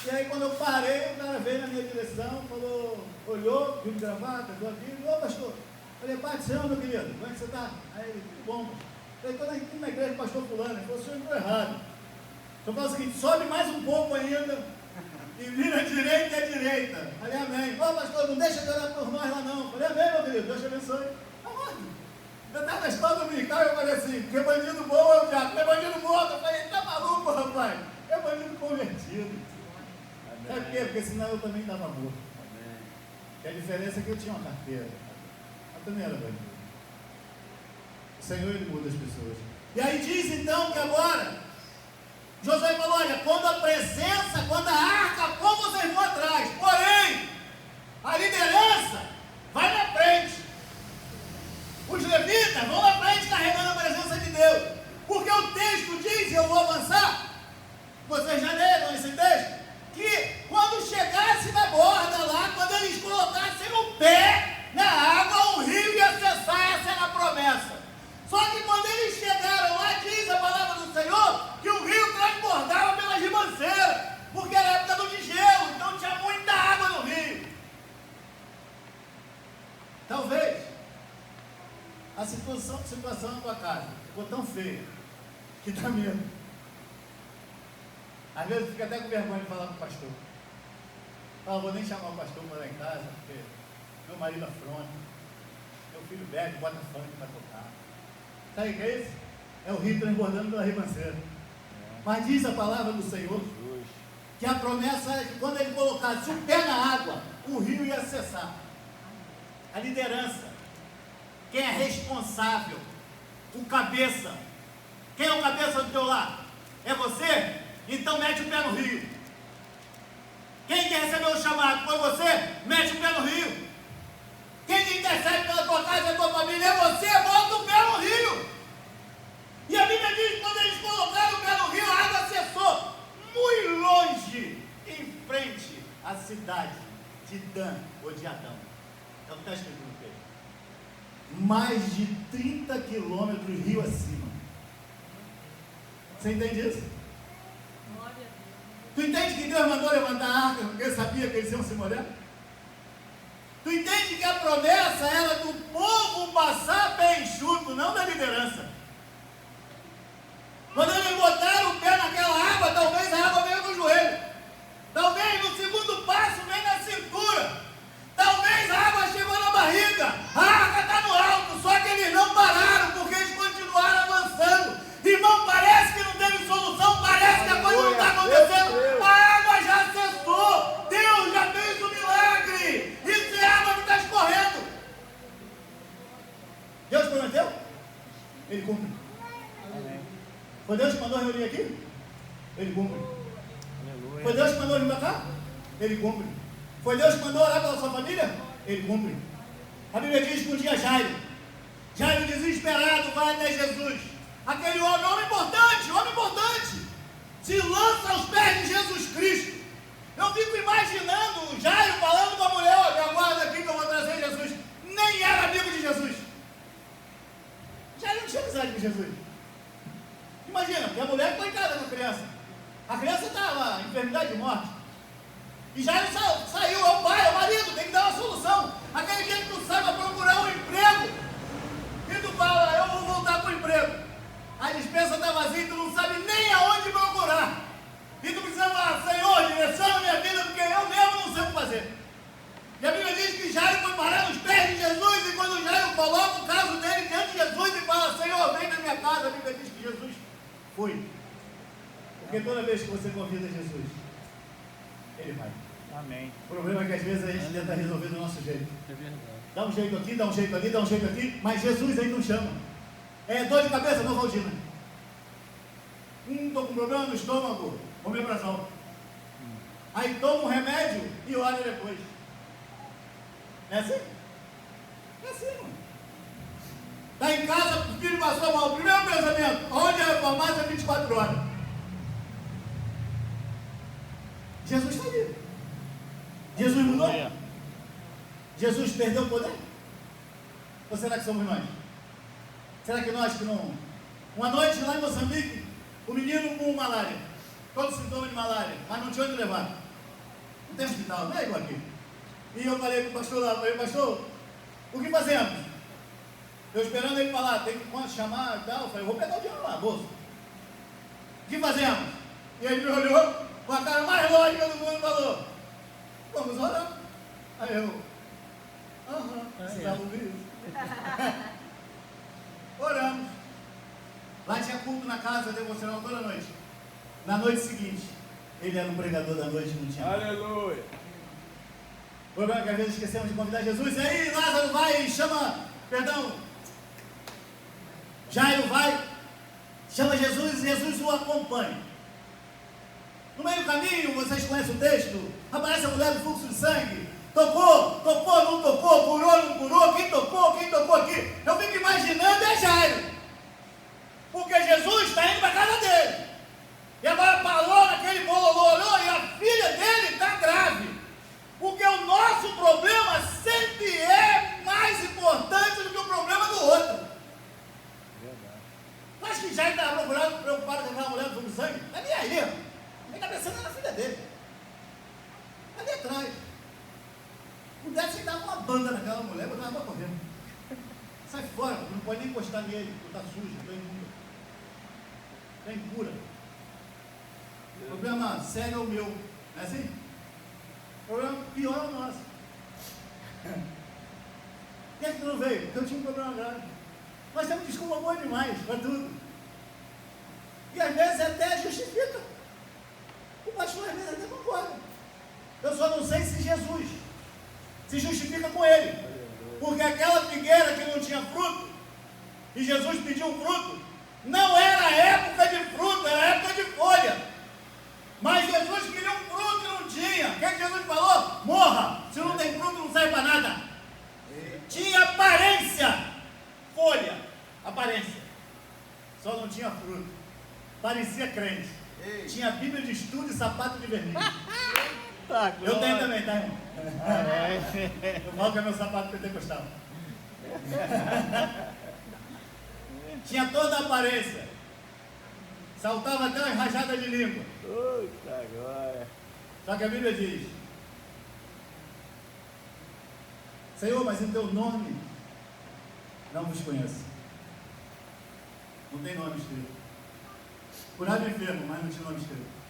E aí quando eu parei, o cara veio na minha direção, falou, olhou, viu de gravata, viu a Bíblia: ô pastor, Falei, Pai do Senhor, meu querido, como é que você está? Aí ele, tudo bom. Falei, estou aqui na igreja do pastor fulano. Ele falou, o senhor entrou errado. O senhor fala o seguinte, sobe mais um pouco ainda e vira à direita e à direita. Falei, amém. Ô pastor, não deixa de orar por nós lá não. Falei, amém, meu querido, Deus te abençoe. Eu estava na escola dominical e eu falei assim, que bandido bom é o diabo, que bandido morto. Eu falei, tá maluco, rapaz? É bandido convertido. Sabe por quê? Porque senão eu também dava morto. E a diferença é que eu tinha uma carteira. Eu também era bandido. O Senhor, Ele muda as pessoas. E aí diz então que agora, Josué falou, olha, quando a arca, como vocês vão atrás, porém, a liderança vai na frente. Os levitas vão na frente carregando a presença de Deus. Porque o texto diz, e eu vou avançar, vocês já leram esse texto, que quando chegasse na borda lá, quando eles colocassem o pé na água, o rio ia cessar, essa era a promessa. Só que quando eles chegaram lá, diz a palavra do Senhor, que o rio transbordava pelas ribanceiras, porque era época do gelo, então tinha muita água no rio. Talvez a situação na tua casa ficou tão feia que dá medo. Às vezes fica até com vergonha de falar com o pastor. Fala, vou nem chamar o pastor para lá em casa, porque meu marido afronta, meu filho bebe, bota funk para tocar. Sabe o que é isso? É o rio transbordando pela ribanceira. Mas diz a palavra do Senhor que a promessa é que quando ele colocasse o pé na água, o rio ia cessar. A liderança. Quem é responsável? O cabeça. Quem é o cabeça do teu lado? É você? Então mete o pé no rio. Quem que recebeu o chamado? Foi você? Mete o pé no rio. Quem que intercede pela tua casa e a tua família? É você? Bota o pé no rio. E a Bíblia diz que quando eles colocaram o pé no rio, a água cessou. Muito longe, em frente à cidade de Dan ou de Adão. É o que está escrito no texto. Mais de 30 quilômetros rio acima. Você entende isso? Tu entende que Deus mandou levantar a arca porque ele sabia que eles iam se molhar? Tu entende que a promessa era do povo passar pé enxuto, não da liderança. Quando eles botaram o pé naquela água, talvez a água veio no joelho. Talvez no segundo passo vem na cintura. Talvez a água chegou na barriga. A arca está no alto, só que eles não pararam, porque eles continuaram avançando. Irmão, parece que não teve solução, parece que a coisa não está acontecendo. A água já cessou. Deus já fez um milagre. Isso é água que está escorrendo. Deus prometeu? Ele cumpre. Amém. Foi Deus que mandou reunir aqui? Ele cumpre. Aleluia. Foi Deus que mandou vir para cá? Ele cumpre. Foi Deus que mandou orar pela sua família? Ele cumpre. A Bíblia diz que um dia Jairo desesperado, vai até Jesus. Aquele homem importante, se lança aos pés de Jesus Cristo. Eu fico imaginando o Jairo falando com a mulher, olha, aguarda aqui que eu vou trazer Jesus. Nem era amigo de Jesus. Jairo não tinha amizade com Jesus. Imagina, porque a mulher foi em casa com a criança. A criança estava em enfermidade de morte. E Jairo saiu, é o pai, é o marido, tem que dar uma solução. Aquele dia que tu sai para procurar um emprego, e tu fala, eu vou voltar para o emprego. A dispensa está vazia e tu não sabe nem aonde procurar. E tu precisa falar, Senhor, direciona minha vida, porque eu mesmo não sei o que fazer. E a Bíblia diz que Jairo foi parar nos pés de Jesus, e quando Jairo coloca o caso dele diante de Jesus e fala, Senhor, vem na minha casa, a Bíblia diz que Jesus foi. Porque toda vez que você convida Jesus, Ele vai. Amém. O problema é que às vezes a gente tenta resolver do nosso jeito. É verdade. Dá um jeito aqui, dá um jeito ali, dá um jeito aqui, mas Jesus aí não chama. É dor de cabeça, não Valdina. Estou com problema no estômago, omeprazol. Aí toma um remédio e ora depois. É assim? É assim, mano. Está em casa, o filho passou mal. Primeiro pensamento, onde é a farmácia 24 horas? Jesus está ali. Jesus mudou? Jesus perdeu o poder? Ou será que somos nós? Será que nós que não... Uma noite lá em Moçambique, o menino com malária, todo sintoma de malária, mas não tinha onde levar. Não tem hospital, não é igual aqui. E eu falei para o pastor lá, pastor, o que fazemos? Eu esperando ele falar, tem que chamar e tal. Eu falei, vou pegar o dinheiro lá, bolsa. O que fazemos? E ele me olhou com a cara mais lógica do mundo e falou, vamos orar. Aí eu, precisava ouvir isso. Oramos. Lá tinha culto na casa, devocional toda noite. Na noite seguinte, ele era um pregador da noite, não tinha. Aleluia. O problema é que às vezes esquecemos de convidar Jesus. E aí Lázaro vai e chama, Jairo vai, chama Jesus e Jesus o acompanha. No meio do caminho, vocês conhecem o texto, aparece a mulher do fluxo de sangue. Tocou, não tocou, curou, não curou, quem tocou aqui. Eu fico imaginando é Jairo. Porque Jesus está indo para a casa dele. E agora parou naquele bololô, olhou, e a filha dele está grave. Porque o nosso problema sempre é mais importante do que o problema do outro. Tu acha que Jairo estava preocupado com aquela mulher do fogo de sangue? Não é nem aí. Ele está pensando na filha dele. Ali atrás. Pudesse ele dar uma banda naquela mulher, eu estava correndo. Sai fora, tu não pode nem encostar nele, tu está sujo, tu é imunda. Tu é impura. O problema sério é o meu. Não é assim? O problema pior é o nosso. Por que tu não veio? Porque eu tinha um problema grave. Nós temos desculpa boa demais para tudo. E às vezes até justifica. O pastor às vezes até concorda. Eu só não sei se Jesus se justifica com ele. Porque aquela figueira que não tinha fruto, e Jesus pediu um fruto, não era época de fruto, era época de folha. Mas Jesus queria um fruto e não tinha. O que é que Jesus falou? Morra! Se não tem fruto, não serve para nada. Tinha aparência. Folha. Aparência. Só não tinha fruto. Parecia crente. Tinha Bíblia de estudo e sapato de vermelho. Eu tenho também, tá, irmão? Eu falo que é meu sapato pentecostal. Tinha toda a aparência. Saltava até uma rajada de língua. Puta glória. Só que a Bíblia diz: Senhor, mas em teu nome não vos conheço. Não tem nome escrito. Curava enfermo, mas não tinha nome escrito.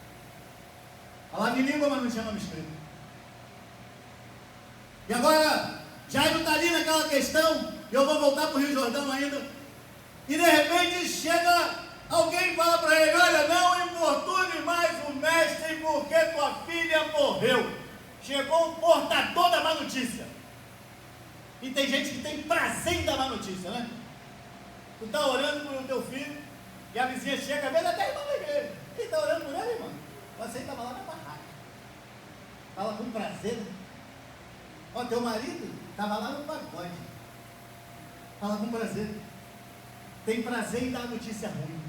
Falava em língua, mas não tinha nome escrito. E agora, Jairo está ali naquela questão, e eu vou voltar para o Rio Jordão ainda, e de repente chega alguém e fala para ele: olha, não importune mais o mestre, porque tua filha morreu. Chegou um portador da má notícia. E tem gente que tem prazer em dar má notícia, né? Tu está orando por teu filho, e a vizinha chega, às vezes até a irmã da igreja. Quem está orando por ele, irmão? Você estava lá na barraca. Fala com prazer, né? Ó, teu marido estava lá no pagode. Fala com prazer. Tem prazer em dar notícia ruim.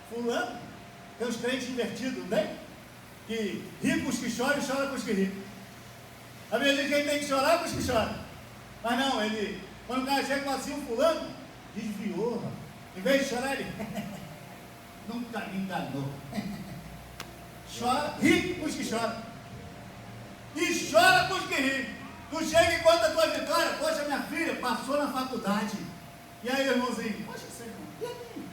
Fulano, tem os crentes invertidos, não tem? Que ri com os que choram e chora com os que riem. A Bíblia diz que quem tem que chorar com os que choram. Mas não, ele, quando o cara chega e fala assim, o fulano desviou, rapaz. Em vez de chorar, ele nunca me enganou. Chora, ri com os que choram. E chora com os que riem. Tu chega e conta a tua vitória. Poxa, minha filha passou na faculdade. E aí, irmãozinho? Poxa, você irmão. E a minha?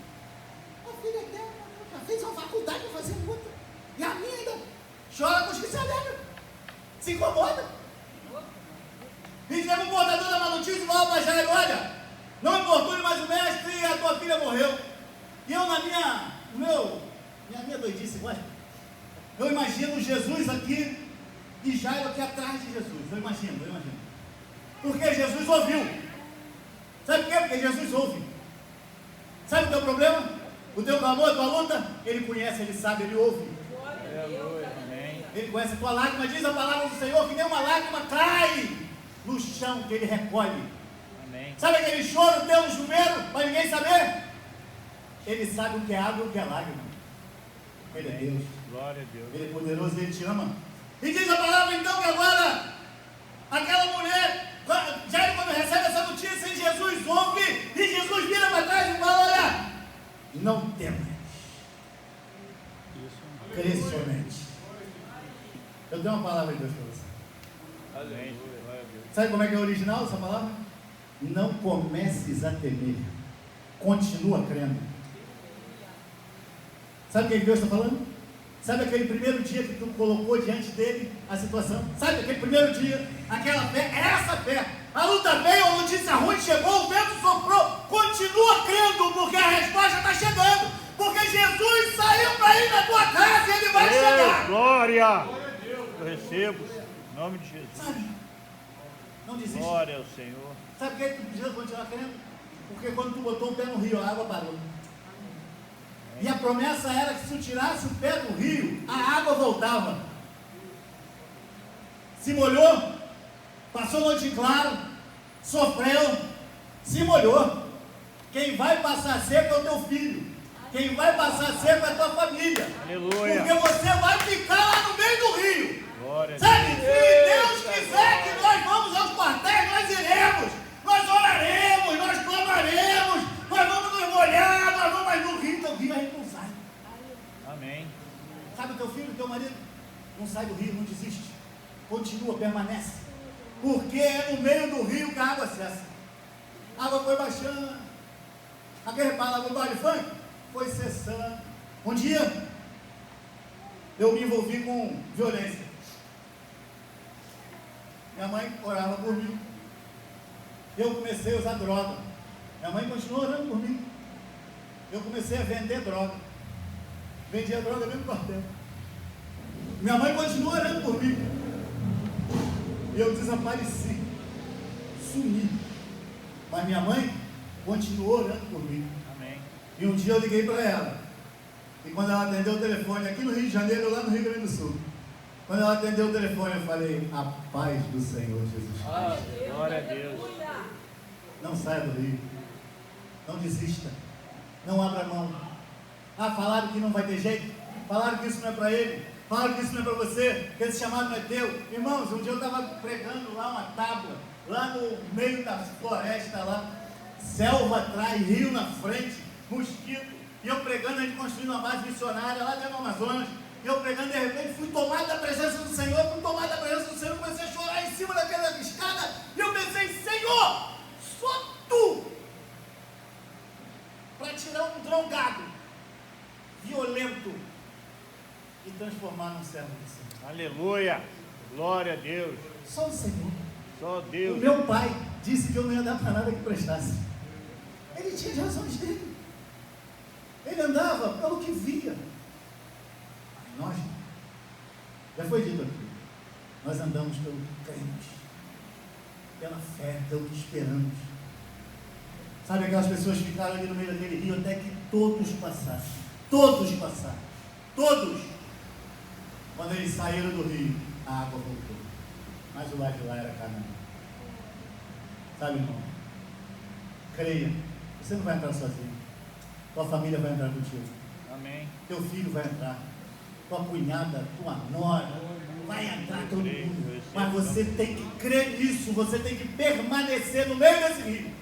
A filha dela já fez uma faculdade para fazer outra. E a minha ainda chora com os que se alegram. Se incomoda. E chega um portador da má notícia e fala para Jairo: olha, não importune mais o mestre e a tua filha morreu. E eu na minha doidice, gosta? Eu imagino Jesus aqui e Jairo aqui atrás de Jesus. Eu imagino. Porque Jesus ouviu. Sabe por quê? Porque Jesus ouve. Sabe o teu problema? O teu clamor, a tua luta? Ele conhece, ele sabe, ele ouve. Ele conhece a tua lágrima. Diz a palavra do Senhor que nenhuma lágrima cai no chão, que ele recolhe. Amém. Sabe aquele choro teu no chuveiro para ninguém saber? Ele sabe o que é água e o que é lágrima. Ele é Deus. Glória a Deus. Ele é poderoso e ele te ama. E diz a palavra então que agora aquela mulher, Jairo, quando recebe essa notícia, e Jesus ouve, e Jesus vira para trás e fala: olha, não temas, crê somente. Eu tenho uma palavra de Deus para você. Amém. Glória a Deus. Sabe como é que é o original essa palavra? Não comeces a temer. Continua crendo. Sabe o que Deus está falando? Sabe aquele primeiro dia que tu colocou diante dele a situação? Sabe aquele primeiro dia? Aquela fé, essa fé. A luta veio, a notícia ruim chegou, o vento soprou. Continua crendo, porque a resposta está chegando. Porque Jesus saiu para ir na tua casa e ele vai chegar. Glória! Eu recebo, em nome de Jesus. Sabe? Não desiste. Glória ao Senhor. Sabe por que tu precisa continuar crendo? Porque quando tu botou o pé no rio, a água parou. E a promessa era que se tu tirasse o pé do rio, a água voltava. Se molhou, passou noite claro, sofreu, se molhou. Quem vai passar seco é o teu filho. Quem vai passar seco é a tua família. Aleluia. Porque você vai ficar lá no meio do rio. Glória a Sabe, Deus. se Deus quiser que nós vamos aos quartéis, nós iremos. Nós oraremos, nós clamaremos, nós vamos nos molhar, nós vamos mais no rio, teu rio a gente não sai. Amém. Sabe o teu filho, teu marido? Não sai do rio, não desiste. Continua, permanece. Porque é no meio do rio que a água cessa. A água foi baixando. Aquele palavra do baile funk foi cessando. Um dia, eu me envolvi com violência. Minha mãe orava por mim. Eu comecei a usar droga. Minha mãe continuou orando por mim. Eu comecei a vender droga. Vendia droga dentro do quartel. Minha mãe continuou orando por mim. E eu desapareci. Sumi. Mas minha mãe continuou orando por mim. Amém. E um dia eu liguei para ela. E quando ela atendeu o telefone, aqui no Rio de Janeiro, eu lá no Rio Grande do Sul. Quando ela atendeu o telefone, eu falei: a paz do Senhor Jesus. Glória a Deus. Não saia do rio. Não desista. Não abra mão. Ah, falaram que não vai ter jeito. Falaram que isso não é para ele. Falaram que isso não é para você. Que esse chamado não é teu. Irmãos, um dia eu estava pregando lá uma tábua. Lá no meio da floresta lá. Selva atrás, rio na frente. Mosquito. E eu pregando, a gente construindo uma base missionária lá dentro do Amazonas. E eu pregando, de repente, fui tomado da presença do Senhor. Fui tomado da presença do Senhor. Comecei a chorar em cima daquela escada. E eu pensei: Senhor, só tu para tirar um drogado violento e transformar num servo do Senhor. Aleluia. Glória a Deus. Só o Senhor. Só O Deus. meu pai disse que eu não ia dar para nada que prestasse. Ele tinha as razões dele. Ele andava pelo que via. Nós, já foi dito aqui, nós andamos pelo que cremos, pela fé, pelo que esperamos. Sabe, aquelas pessoas que ficaram ali no meio daquele rio até que todos passassem. Todos passaram. Todos. Quando eles saíram do rio, a água voltou. Mas o lado de lá era Canaã. Sabe, irmão? Creia. Você não vai entrar sozinho. Tua família vai entrar contigo. Amém. Teu filho vai entrar. Tua cunhada, tua nora, vai entrar todo mundo. Mas você tem que crer nisso. Você tem que permanecer no meio desse rio.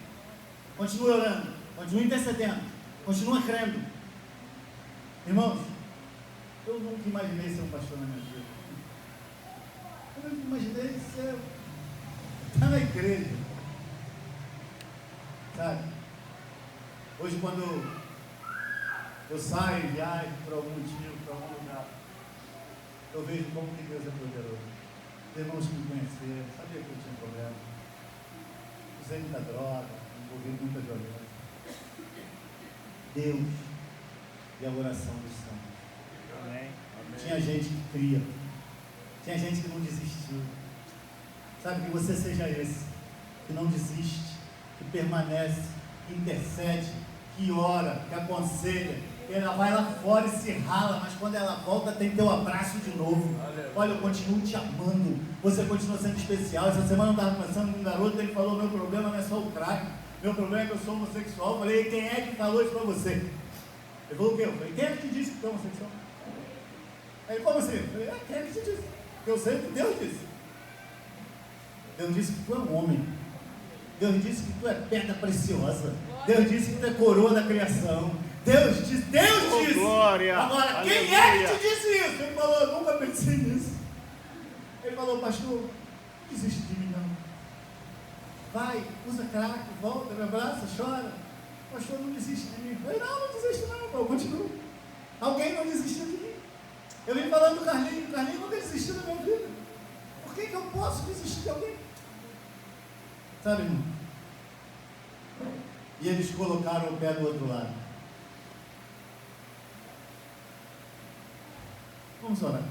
Continue orando. Continue intercedendo. Continue crendo. Irmãos, eu nunca imaginei ser um pastor na minha vida. Eu nunca imaginei ser... estar na igreja. Sabe? Hoje, quando eu saio, viajo por algum motivo, para algum lugar, eu vejo como que Deus é poderoso. Os irmãos que me conheceram, sabia que eu tinha problema. Usei muita droga, envolvi muita violência. Deus e a oração dos santos. Amém. Tinha gente que cria, tinha gente que não desistiu. Sabe, que você seja esse, que não desiste, que permanece, que intercede, que ora, que aconselha. Ela vai lá fora e se rala, mas quando ela volta tem teu abraço de novo. Olha, eu continuo te amando, você continua sendo especial. Essa semana eu estava conversando com um garoto, ele falou: meu problema não é só o crack, meu problema é que eu sou homossexual. Eu falei: quem é que falou isso para você? Ele falou: o quê? Eu falei: quem é que te disse que tu é homossexual? Aí, como assim? Eu falei: quem é que te disse? Eu sei que Deus disse. Deus disse que tu é um homem. Deus disse que tu é pedra preciosa. Deus disse que tu é coroa da criação. Deus disse. Glória. Agora, Aleluia. quem é que te disse isso? Ele falou: eu nunca pensei nisso. Ele falou: pastor, não desiste de mim não. vai, usa crack, volta, me abraça, chora. Pastor, não desiste de mim. Eu falei, não desisto não, pô, eu continuo. Alguém não desistiu de mim. Eu vim falando do Carlinhos, o Carlinhos nunca desistiu da minha vida. Por que eu posso desistir de alguém? Sabe, irmão? E eles colocaram o pé do outro lado. Vamos orar.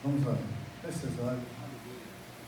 Vamos orar. Feche seus olhos.